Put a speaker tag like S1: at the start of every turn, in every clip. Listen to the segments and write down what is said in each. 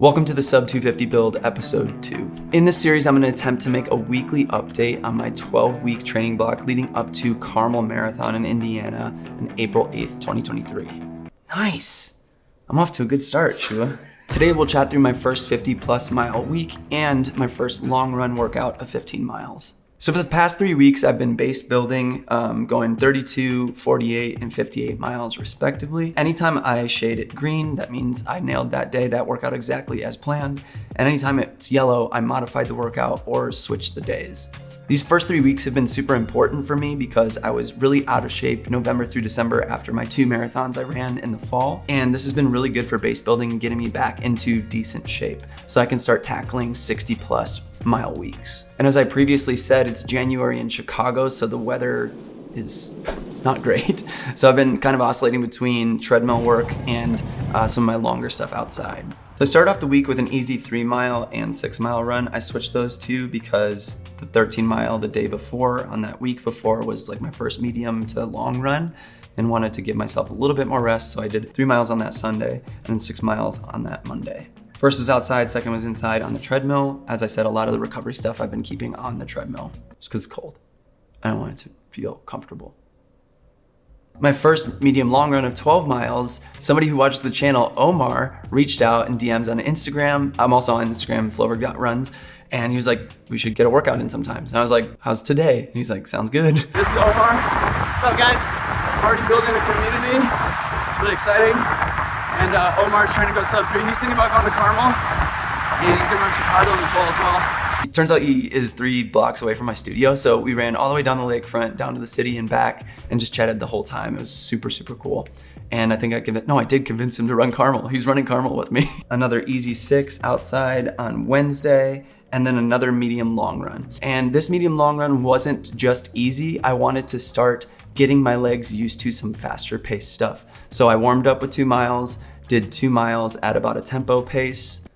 S1: Welcome to the Sub 250 Build Episode 2. In this series, I'm going to attempt to make a weekly update on my 12-week training block leading up to Carmel Marathon in Indiana on April 8th, 2023. Nice! I'm off to a good start, Shua. Today we'll chat through my first 50-plus mile week and my first long run workout of 15 miles. So for the past 3 weeks, I've been base building, going 32, 48, and 58 miles respectively. Anytime I shade it green, that means I nailed that day, that workout exactly as planned. And anytime it's yellow, I modified the workout or switched the days. These first 3 weeks have been super important for me because I was really out of shape November through December after my 2 marathons I ran in the fall. And this has been really good for base building and getting me back into decent shape so I can start tackling 60-plus mile weeks. And as I previously said, it's January in Chicago, so the weather is not great. So I've been kind of oscillating between treadmill work and some of my longer stuff outside. So I started off the week with an easy 3-mile and 6-mile run. I switched those two because the 13-mile the day before on that week before was like my first medium to long run and wanted to give myself a little bit more rest. So I did 3 miles on that Sunday and then 6 miles on that Monday. First was outside, second was inside on the treadmill. As I said, a lot of the recovery stuff I've been keeping on the treadmill just because it's cold. I don't want it to feel comfortable. My first medium long run of 12 miles, somebody who watches the channel, Omar, reached out in DMs on Instagram. I'm also on Instagram, Floberg.runs. And he was like, we should get a workout in sometimes. And I was like, how's today? And he's like, sounds good.
S2: This is Omar. What's up, guys? Already building a community. It's really exciting. And Omar's trying to go sub 3. He's thinking about going to Carmel. And he's gonna run Chicago in the fall as well.
S1: It turns out he is 3 blocks away from my studio. So we ran all the way down the lakefront, down to the city and back, and just chatted the whole time. It was super, super cool. And I think I did convince him to run Carmel. He's running Carmel with me. Another easy 6 outside on Wednesday, and then another medium long run. And this medium long run wasn't just easy. I wanted to start getting my legs used to some faster paced stuff. So I warmed up with 2 miles, did 2 miles at about a tempo pace.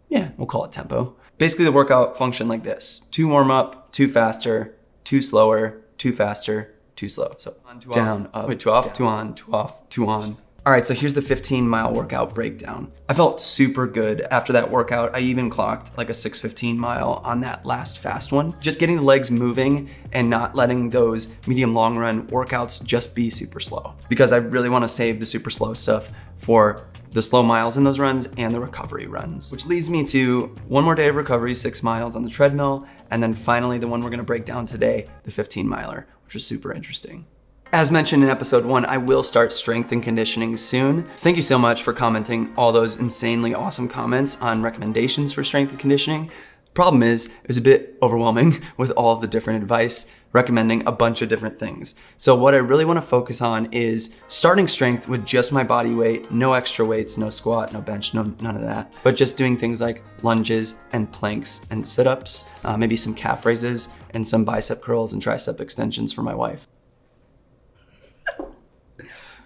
S1: Yeah, we'll call it tempo. Basically the workout functioned like this: 2 warm up, 2 faster, 2 slower, 2 faster, 2 slow. So on, 2 down, off. Wait, 2 off, down. 2 on, 2 off, 2 on. All right, so here's the 15-mile workout breakdown. I felt super good after that workout. I even clocked like a 6:15 mile on that last fast one. Just getting the legs moving and not letting those medium long run workouts just be super slow, because I really want to save the super slow stuff for the slow miles in those runs and the recovery runs, which leads me to one more day of recovery, 6 miles on the treadmill, and then finally the one we're gonna break down today, the 15-miler, which was super interesting. As mentioned in episode 1, I will start strength and conditioning soon. Thank you so much for commenting all those insanely awesome comments on recommendations for strength and conditioning. Problem is, it was a bit overwhelming with all of the different advice recommending a bunch of different things. So what I really want to focus on is starting strength with just my body weight, no extra weights, no squat, no bench, none of that, but just doing things like lunges and planks and sit-ups, maybe some calf raises and some bicep curls and tricep extensions for my wife.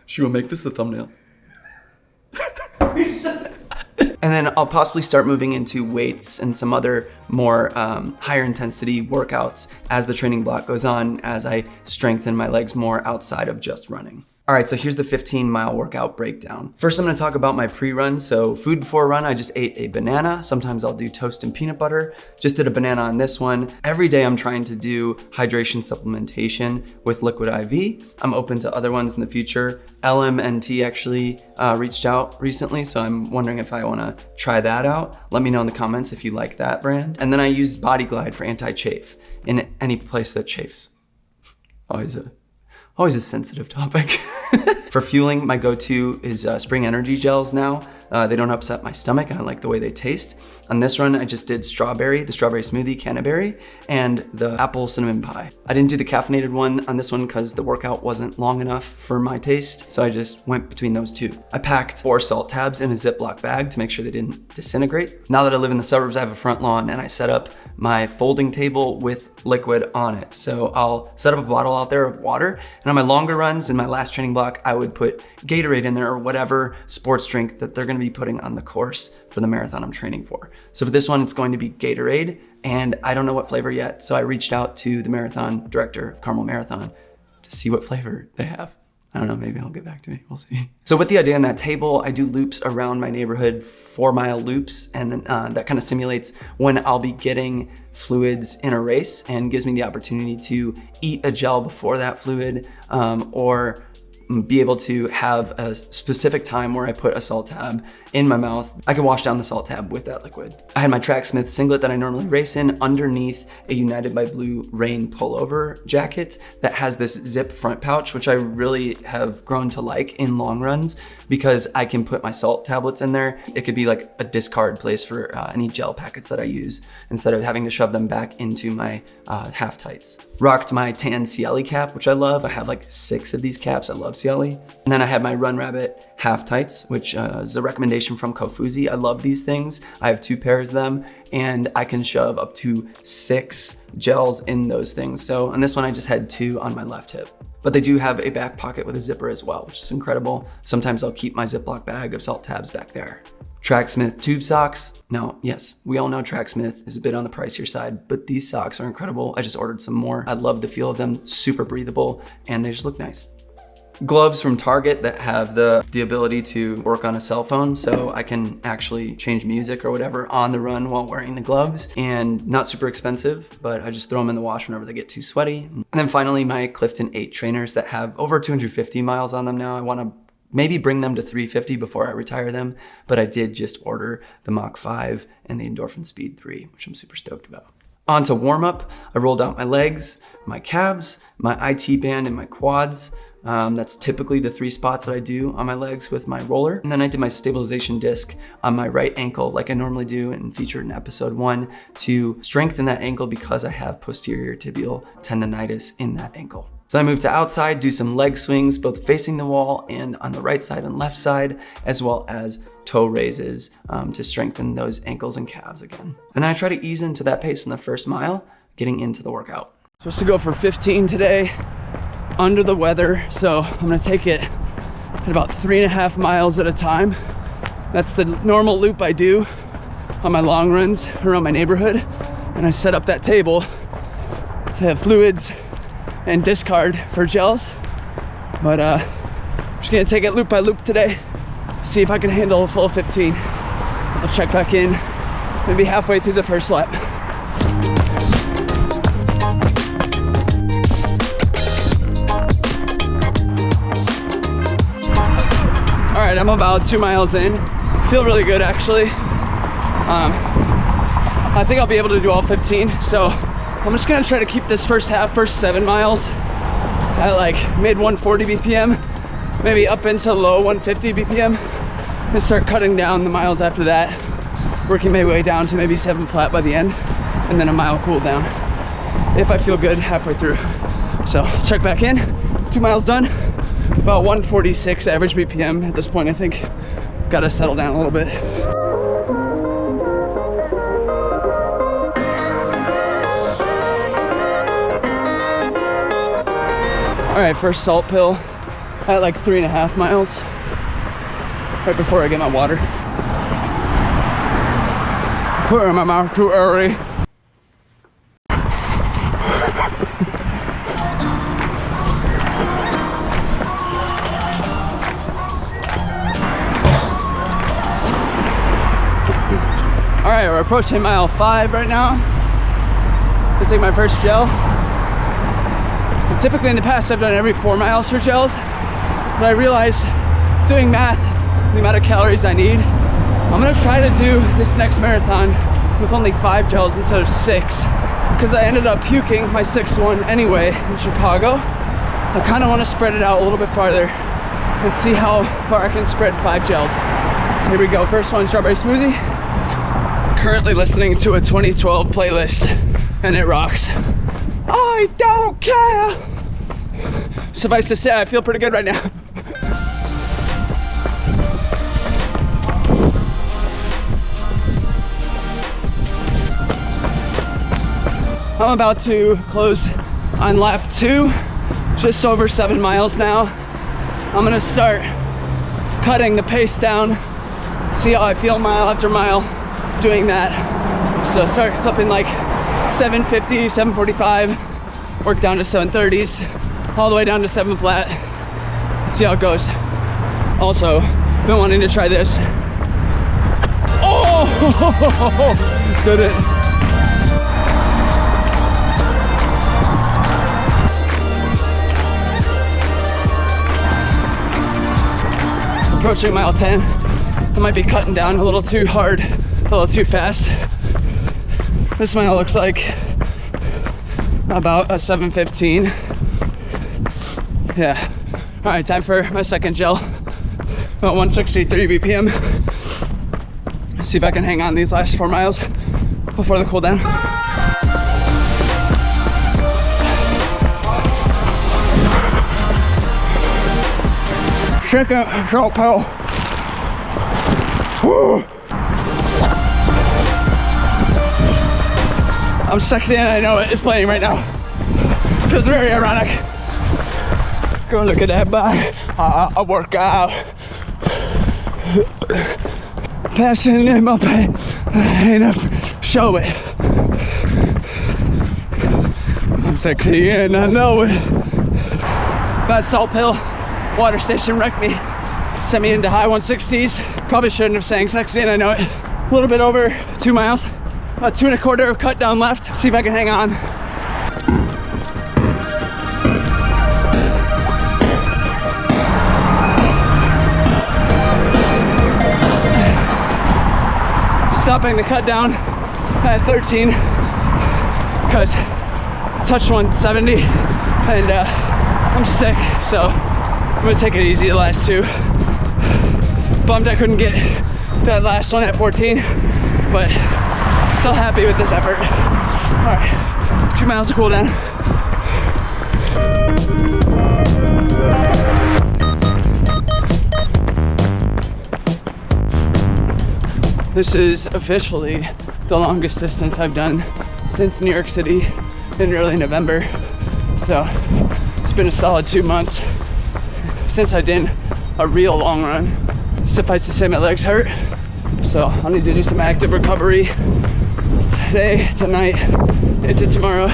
S1: She will make this the thumbnail. And then I'll possibly start moving into weights and some other more higher intensity workouts as the training block goes on, as I strengthen my legs more outside of just running. All right, so here's the 15-mile workout breakdown. First, I'm gonna talk about my pre-run. So food before a run, I just ate a banana. Sometimes I'll do toast and peanut butter. Just did a banana on this one. Every day I'm trying to do hydration supplementation with liquid IV. I'm open to other ones in the future. LMNT actually reached out recently, so I'm wondering if I wanna try that out. Let me know in the comments if you like that brand. And then I use Body Glide for anti-chafe in any place that chafes. Always a sensitive topic. For fueling, my go-to is Spring Energy gels now. They don't upset my stomach and I like the way they taste. On this run, I just did the strawberry smoothie canterbury, and the apple cinnamon pie. I didn't do the caffeinated one on this one because the workout wasn't long enough for my taste, so I just went between those 2. I packed 4 salt tabs in a Ziploc bag to make sure they didn't disintegrate. Now that I live in the suburbs, I have a front lawn and I set up my folding table with liquid on it. So I'll set up a bottle out there of water, and on my longer runs in my last training block, I would put Gatorade in there or whatever sports drink that they're gonna be putting on the course for the marathon I'm training for. So for this one, it's going to be Gatorade, and I don't know what flavor yet. So I reached out to the marathon director of Carmel Marathon to see what flavor they have. I don't know, maybe he'll get back to me, we'll see. So with the idea on that table, I do loops around my neighborhood, 4-mile loops, and that kind of simulates when I'll be getting fluids in a race and gives me the opportunity to eat a gel before that fluid, or be able to have a specific time where I put a salt tab in my mouth. I can wash down the salt tab with that liquid. I had my Tracksmith singlet that I normally race in underneath a United by Blue rain pullover jacket that has this zip front pouch, which I really have grown to like in long runs because I can put my salt tablets in there. It could be like a discard place for any gel packets that I use instead of having to shove them back into my half tights. Rocked my tan Cieli cap, which I love. I have like 6 of these caps. I love Cieli. And then I had my Run Rabbit half tights, which is a recommendation from Kofuzi. I love these things. I have 2 pairs of them and I can shove up to 6 gels in those things. So on this one, I just had 2 on my left hip. But they do have a back pocket with a zipper as well, which is incredible. Sometimes I'll keep my Ziploc bag of salt tabs back there. Tracksmith tube socks. Now, yes, we all know Tracksmith is a bit on the pricier side, but these socks are incredible. I just ordered some more. I love the feel of them, super breathable, and they just look nice. Gloves from Target that have the ability to work on a cell phone, so I can actually change music or whatever on the run while wearing the gloves, and not super expensive, but I just throw them in the wash whenever they get too sweaty. And then finally, my Clifton 8 trainers that have over 250 miles on them now. I wanna maybe bring them to 350 before I retire them, but I did just order the Mach 5 and the Endorphin Speed 3, which I'm super stoked about. On to warm up, I rolled out my legs, my calves, my IT band, and my quads. That's typically the 3 spots that I do on my legs with my roller. And then I did my stabilization disc on my right ankle like I normally do and featured in episode 1 to strengthen that ankle because I have posterior tibial tendonitis in that ankle. So I moved to outside, do some leg swings, both facing the wall and on the right side and left side, as well as toe raises to strengthen those ankles and calves again. And then I try to ease into that pace in the first mile, getting into the workout.
S2: Supposed to go for 15 today, under the weather, so I'm gonna take it at about 3.5 miles at a time. That's the normal loop I do on my long runs around my neighborhood. And I set up that table to have fluids and discard for gels. But I'm just gonna take it loop by loop today, see if I can handle a full 15. I'll check back in maybe halfway through the first lap. All right, I'm about 2 miles in. Feel really good actually. I think I'll be able to do all 15. So I'm just gonna try to keep this first 7 miles at like mid 140 BPM, maybe up into low 150 BPM, and start cutting down the miles after that, working my way down to maybe 7 flat by the end, and then a mile cool down if I feel good halfway through. So check back in, 2 miles done, about 146 average BPM at this point. I think gotta settle down a little bit. All right, first salt pill at like 3.5 miles, right before I get my water. Put it in my mouth too early. All right, we're approaching mile 5 right now. I'll take my first gel. And typically in the past, I've done every 4 miles for gels, but I realized doing math, the amount of calories I need, I'm gonna try to do this next marathon with only 5 gels instead of 6, because I ended up puking my 6th one anyway in Chicago. I kind of want to spread it out a little bit farther and see how far I can spread 5 gels. So here we go. First one, strawberry smoothie. Currently listening to a 2012 playlist and it rocks. I don't care. Suffice to say, I feel pretty good right now. I'm about to close on lap 2, just over 7 miles now. I'm gonna start cutting the pace down, see how I feel mile after mile doing that. So start clipping like 750, 745, work down to 730s, all the way down to 7 flat, See how it goes. Also, been wanting to try this. Oh, did it. Approaching mile 10. I might be cutting down a little too hard, a little too fast. This mile looks like about a 7:15. Yeah. All right, time for my second gel. About 163 BPM. See if I can hang on these last 4 miles before the cool down. Chicken short pill. Woo. I'm sexy and I know it. It's playing right now. Feels very ironic. Go look at that body. I work out. Passion in my pain. Enough. Show it. I'm sexy and I know it. That salt pill water station wrecked me. Sent me into high 160s. Probably shouldn't have sang sexy and I know it. A little bit over 2 miles. About 2 1/4 cut down left. See if I can hang on. Stopping the cut down at 13 because I touched 170 and I'm sick, so I'm gonna take it easy the last 2. Bummed I couldn't get that last one at 14, but still happy with this effort. All right, 2 miles to cool down. This is officially the longest distance I've done since New York City in early November. So it's been a solid 2 months since I did a real long run. Suffice to say, my legs hurt. So I'll need to do some active recovery today, tonight, into tomorrow.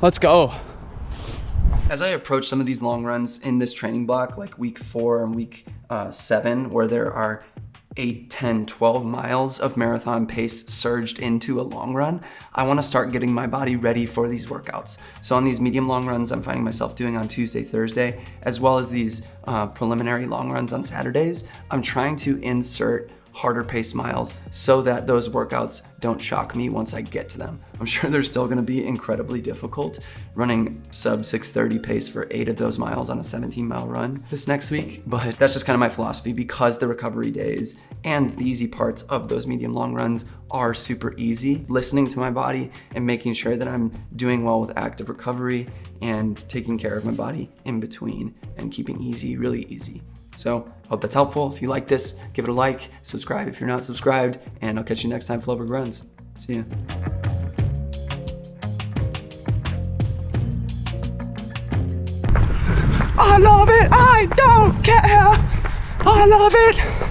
S2: Let's go.
S1: As I approach some of these long runs in this training block, like week 4 and week 7, where there are 8, 10, 12 miles of marathon pace surged into a long run, I want to start getting my body ready for these workouts. So on these medium long runs I'm finding myself doing on Tuesday, Thursday, as well as these preliminary long runs on Saturdays, I'm trying to insert harder pace miles so that those workouts don't shock me once I get to them. I'm sure they're still gonna be incredibly difficult, running sub 6:30 pace for 8 of those miles on a 17-mile run this next week, but that's just kind of my philosophy because the recovery days and the easy parts of those medium long runs are super easy. Listening to my body and making sure that I'm doing well with active recovery and taking care of my body in between and keeping easy, really easy. So hope that's helpful. If you like this, give it a like, subscribe if you're not subscribed, and I'll catch you next time Floberg runs. See ya.
S2: I love it, I don't care. I love it.